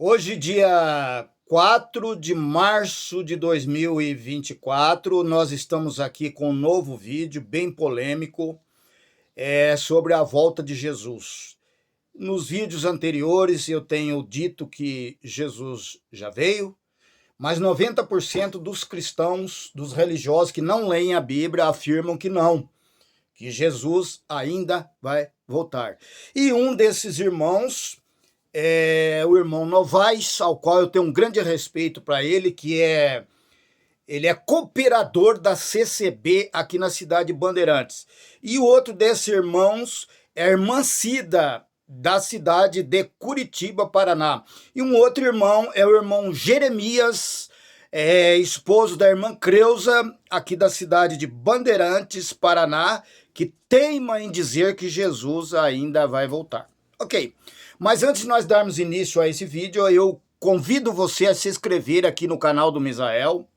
Hoje, dia 4 de março de 2024, nós estamos aqui com um novo vídeo bem polêmico sobre a volta de Jesus. Nos vídeos anteriores eu tenho dito que Jesus já veio, mas 90% dos cristãos, dos religiosos que não leem a Bíblia afirmam que não, que Jesus ainda vai voltar. E um desses irmãos é o irmão Novaes, ao qual eu tenho um grande respeito para ele, ele é cooperador da CCB aqui na cidade de Bandeirantes. E o outro desses irmãos é a irmã Cida, da cidade de Curitiba, Paraná. E um outro irmão é o irmão Jeremias, esposo da irmã Creuza, aqui da cidade de Bandeirantes, Paraná, que teima em dizer que Jesus ainda vai voltar. Ok, mas antes de nós darmos início a esse vídeo, eu convido você a se inscrever aqui no canal do Misael,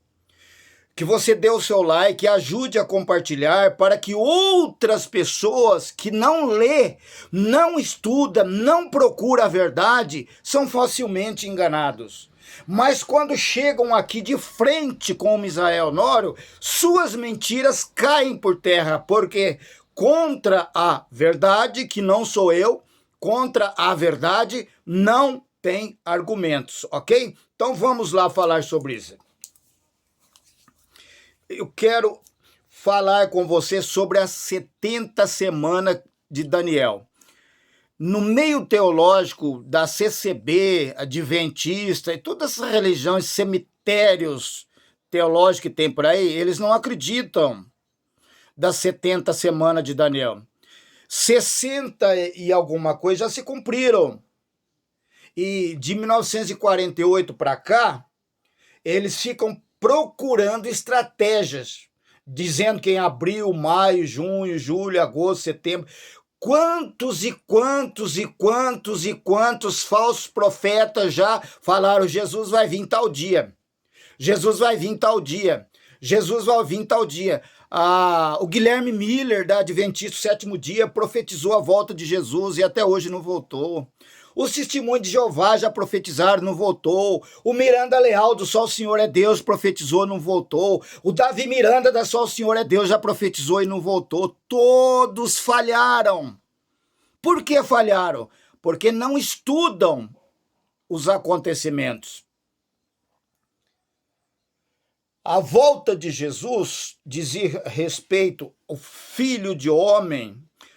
que você dê o seu like, ajude a compartilhar para que outras pessoas que não lê, não estuda, não procura a verdade, são facilmente enganados. Mas quando chegam aqui de frente com o Misael Honório, suas mentiras caem por terra, porque contra a verdade, que não sou eu, contra a verdade não tem argumentos, ok? Então vamos lá falar sobre isso. Eu quero falar com você sobre as 70 semanas de Daniel. No meio teológico da CCB, adventista e todas essas religiões, cemitérios teológicos que tem por aí, eles não acreditam das 70 semanas de Daniel. 60 e alguma coisa já se cumpriram. E de 1948 para cá, eles ficam procurando estratégias, dizendo que em abril, maio, junho, julho, agosto, setembro, quantos falsos profetas já falaram: Jesus vai vir tal dia, Jesus vai vir tal dia, Jesus vai vir tal dia. O Guilherme Miller, da Adventista Sétimo Dia, profetizou a volta de Jesus e até hoje não voltou. Os Testemunhos de Jeová já profetizaram, não voltou. O Miranda Leal do Só o Senhor é Deus profetizou, não voltou. O Davi Miranda da Só o Senhor é Deus já profetizou e não voltou. Todos falharam. Por que falharam? Porque não estudam os acontecimentos. A volta de Jesus, dizia respeito ao Filho de Homem,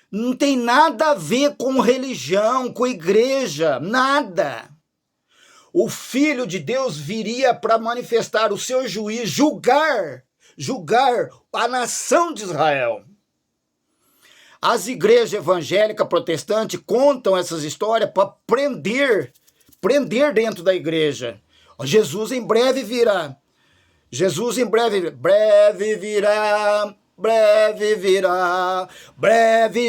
não tem nada a ver com religião, com igreja, nada. O Filho de Deus viria para manifestar o seu juízo, julgar a nação de Israel. As igrejas evangélicas protestantes contam essas histórias para prender dentro da igreja. Jesus em breve virá. Jesus em breve virá, breve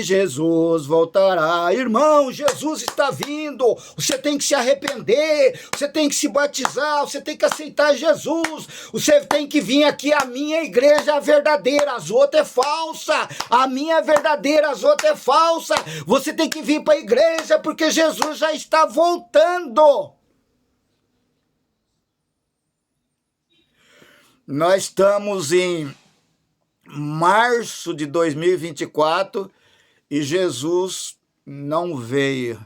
Jesus voltará. Irmão, Jesus está vindo, você tem que se arrepender, você tem que se batizar, você tem que aceitar Jesus, você tem que vir aqui, a minha igreja é verdadeira, as outras é falsa, a minha é verdadeira, as outras é falsa, você tem que vir para a igreja porque Jesus já está voltando. Nós estamos em março de 2024 e Jesus não veio,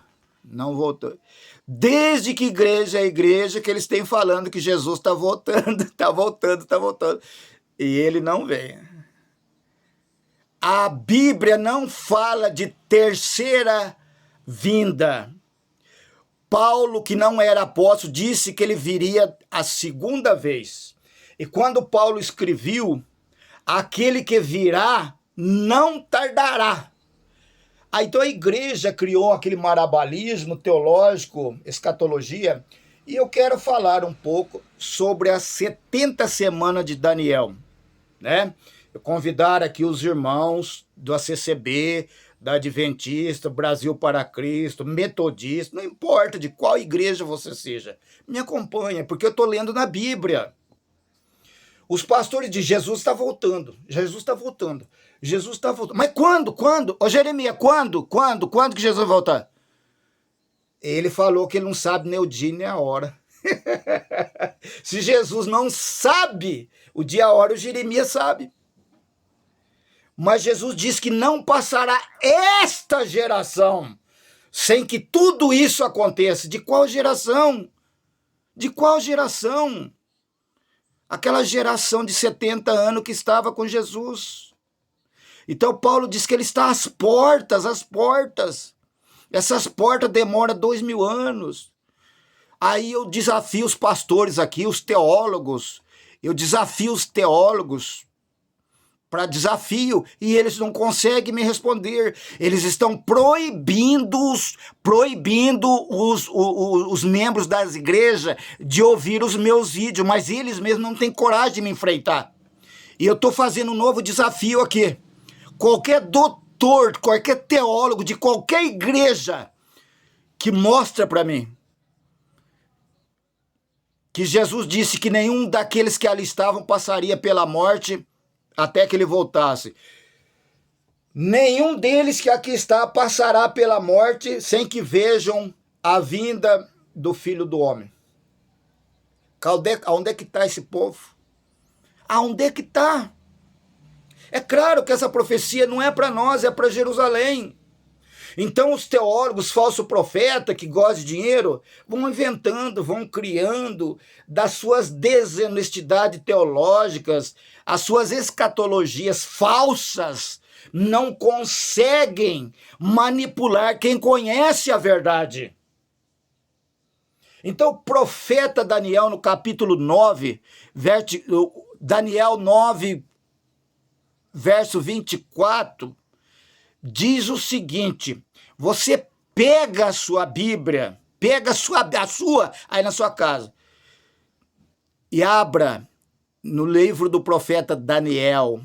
não voltou. Desde que igreja é igreja que eles têm falando que Jesus está voltando, está voltando. E ele não veio. A Bíblia não fala de terceira vinda. Paulo, que não era apóstolo, disse que ele viria a segunda vez. E quando Paulo escreveu, aquele que virá não tardará. Então a igreja criou aquele marabalismo teológico, escatologia, e eu quero falar um pouco sobre as 70 semanas de Daniel, né? Eu convidar aqui os irmãos do ACCB, da Adventista, Brasil para Cristo, Metodista, não importa de qual igreja você seja, me acompanha, porque eu estou lendo na Bíblia. Os pastores dizem: Jesus está voltando, Jesus está voltando, Jesus está voltando. Mas quando? Ô Jeremias, quando que Jesus vai voltar? Ele falou que ele não sabe nem o dia nem a hora. Se Jesus não sabe o dia e a hora, o Jeremias sabe. Mas Jesus diz que não passará esta geração sem que tudo isso aconteça. De qual geração? De qual geração? Aquela geração de 70 anos que estava com Jesus. Então Paulo diz que ele está às portas, às portas. Essas portas demoram 2000 anos. Aí eu desafio os pastores aqui, os teólogos. Eu desafio os teólogos para desafio, e eles não conseguem me responder. Eles estão proibindo os membros das igrejas de ouvir os meus vídeos, mas eles mesmos não têm coragem de me enfrentar. E eu estou fazendo um novo desafio aqui. Qualquer doutor, qualquer teólogo de qualquer igreja que mostra para mim que Jesus disse que nenhum daqueles que ali estavam passaria pela morte até que ele voltasse. Nenhum deles que aqui está passará pela morte sem que vejam a vinda do Filho do Homem. Aonde é que está esse povo? Aonde é que está? É claro que essa profecia não é para nós, é para Jerusalém. Então os teólogos, falso profeta que gostam de dinheiro, vão inventando, vão criando das suas desonestidades teológicas, as suas escatologias falsas, não conseguem manipular quem conhece a verdade. Então o profeta Daniel, no capítulo 9, Daniel 9, verso 24, diz o seguinte: você pega a sua Bíblia, pega a sua aí na sua casa, e abra no livro do profeta Daniel.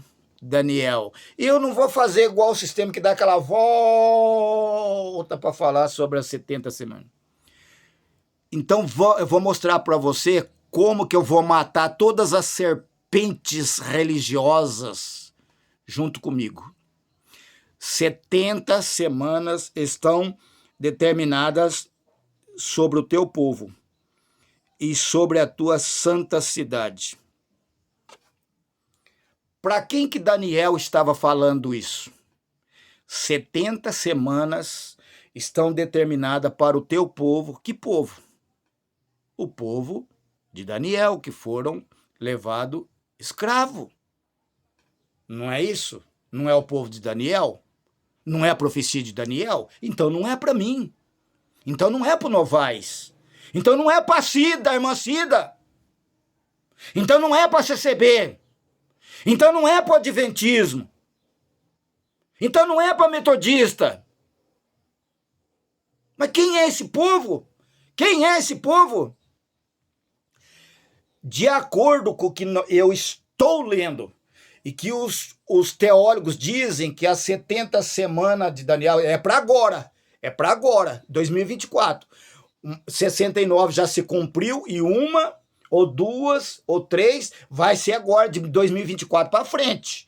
Eu não vou fazer igual o sistema que dá aquela volta para falar sobre as 70 semanas. Então eu vou mostrar para você como que eu vou matar todas as serpentes religiosas junto comigo. 70 semanas estão determinadas sobre o teu povo e sobre a tua santa cidade. Para quem que Daniel estava falando isso? 70 semanas estão determinadas para o teu povo. Que povo? O povo de Daniel, que foram levados escravo. Não é isso? Não é o povo de Daniel? Não é a profecia de Daniel? Então não é para mim. Então não é para o Novaes. Então não é para a Cida, a irmã Cida. Então não é para a CCB. Então não é para o Adventismo. Então não é para metodista. Mas quem é esse povo? Quem é esse povo? De acordo com o que eu estou lendo, e que os teólogos dizem que as 70 semanas de Daniel é para agora, 2024. 69 já se cumpriu e uma, ou duas, ou três vai ser agora, de 2024 para frente.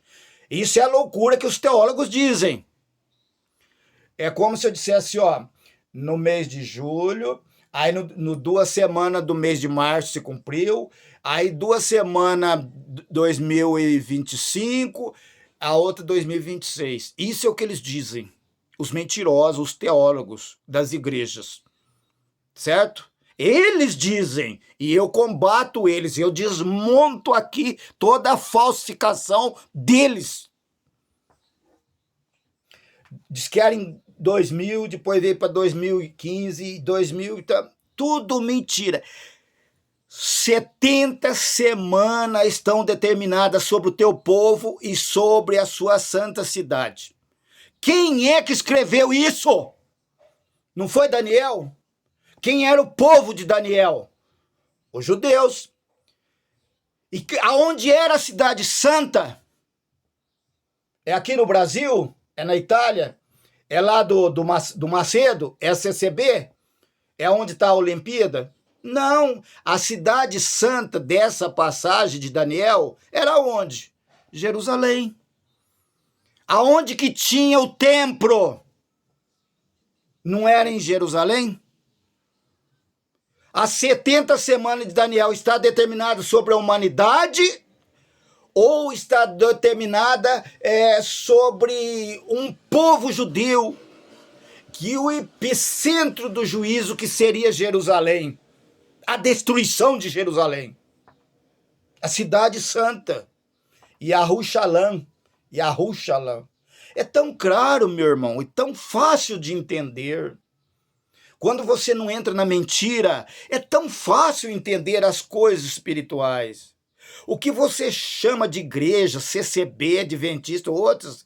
Isso é a loucura que os teólogos dizem. É como se eu dissesse, ó, no mês de julho, aí no 2 semanas do mês de março se cumpriu, aí 2 semanas 2025, a outra 2026. Isso é o que eles dizem, os mentirosos, os teólogos das igrejas, certo? Eles dizem, e eu combato eles, eu desmonto aqui toda a falsificação deles. Diz que era em 2000, depois veio para 2015, 2000, tá, tudo mentira. 70 semanas estão determinadas sobre o teu povo e sobre a sua santa cidade. Quem é que escreveu isso? Não foi Daniel? Quem era o povo de Daniel? Os judeus. E aonde era a cidade santa? É aqui no Brasil? É na Itália? É lá do Macedo? É a CCB? É onde está a Olimpíada? Não, a cidade santa dessa passagem de Daniel era onde? Jerusalém. Aonde que tinha o templo? Não era em Jerusalém? As 70 semanas de Daniel está determinado sobre a humanidade ou está determinada sobre um povo judeu, que o epicentro do juízo que seria Jerusalém, a destruição de Jerusalém, a cidade santa, Yahushalaim. É tão claro, meu irmão, e tão fácil de entender. Quando você não entra na mentira, é tão fácil entender as coisas espirituais. O que você chama de igreja, CCB, adventista, outros,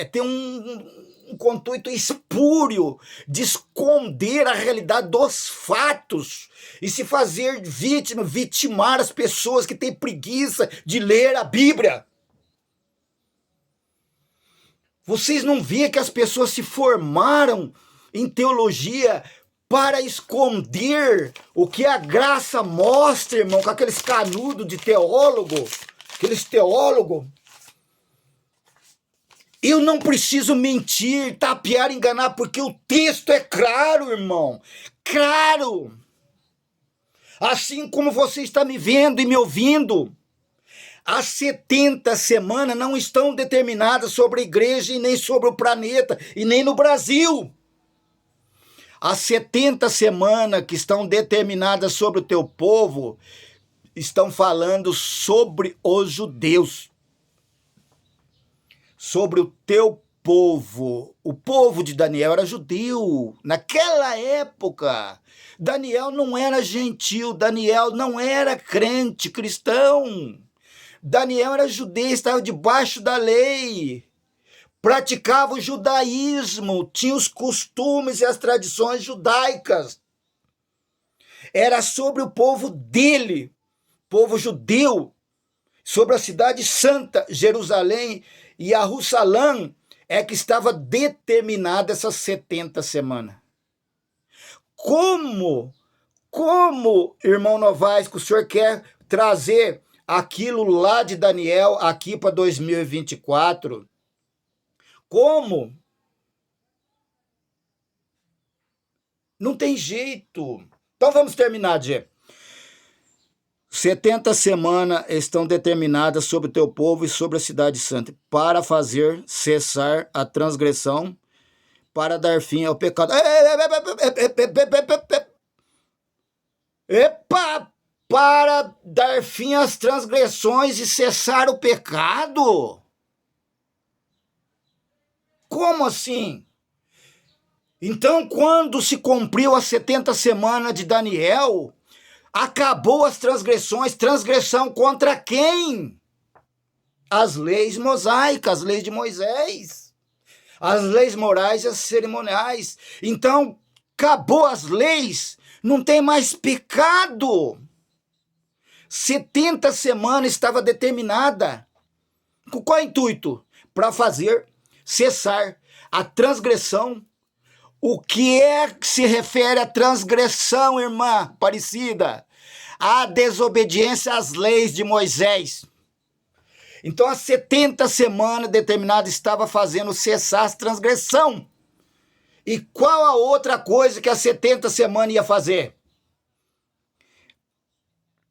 tem um contuito espúrio de esconder a realidade dos fatos e se fazer vítima, vitimar as pessoas que têm preguiça de ler a Bíblia. Vocês não veem que as pessoas se formaram em teologia para esconder o que a graça mostra, irmão, com aqueles canudos de teólogo, aqueles teólogos. Eu não preciso mentir, tapear, enganar, porque o texto é claro, irmão. Claro. Assim como você está me vendo e me ouvindo, as 70 semanas não estão determinadas sobre a igreja e nem sobre o planeta e nem no Brasil. As 70 semanas que estão determinadas sobre o teu povo estão falando sobre os judeus. Sobre o teu povo. O povo de Daniel era judeu. Naquela época, Daniel não era gentil, Daniel não era crente cristão. Daniel era judeu, estava debaixo da lei. Praticava o judaísmo, tinha os costumes e as tradições judaicas. Era sobre o povo dele, povo judeu, sobre a cidade santa, Jerusalém, e Yahushalaim é que estava determinada essas 70 semanas. Como, irmão Novaes, que o senhor quer trazer aquilo lá de Daniel aqui para 2024? Como? Não tem jeito. Então vamos terminar, Gê. 70 semanas estão determinadas sobre o teu povo e sobre a cidade santa, para fazer cessar a transgressão, para dar fim ao pecado. Epa! Para dar fim às transgressões e cessar o pecado? Como assim? Então, quando se cumpriu as 70 semanas de Daniel, acabou as transgressões. Transgressão contra quem? As leis mosaicas, as leis de Moisés. As leis morais e as cerimoniais. Então, acabou as leis, não tem mais pecado. 70 semanas estava determinada. Com qual intuito? Para fazer cessar a transgressão. O que é que se refere à transgressão, irmã Aparecida? A desobediência às leis de Moisés. Então, as 70 semanas determinadas estava fazendo cessar a transgressão. E qual a outra coisa que as 70 semanas ia fazer?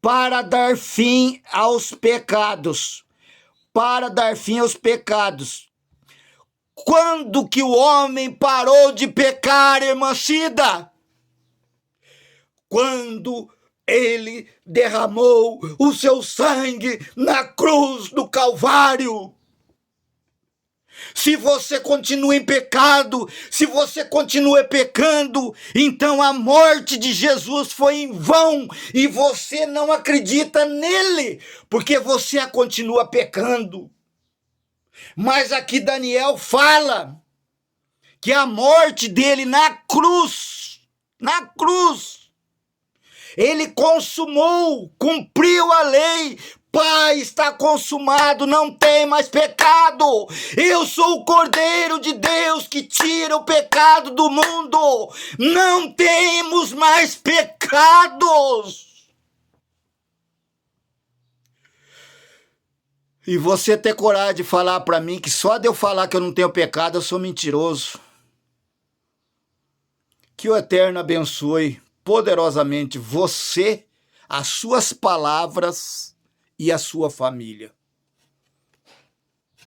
Para dar fim aos pecados. Para dar fim aos pecados. Quando que o homem parou de pecar, irmã Cida? Quando ele derramou o seu sangue na cruz do Calvário. Se você continua em pecado, se você continua pecando, então a morte de Jesus foi em vão e você não acredita nele, porque você continua pecando. Mas aqui Daniel fala que a morte dele na cruz, ele consumou, cumpriu a lei. Pai, está consumado, não tem mais pecado. Eu sou o Cordeiro de Deus que tira o pecado do mundo. Não temos mais pecados. E você ter coragem de falar para mim que só de eu falar que eu não tenho pecado, eu sou mentiroso. Que o Eterno abençoe poderosamente você, as suas palavras e a sua família.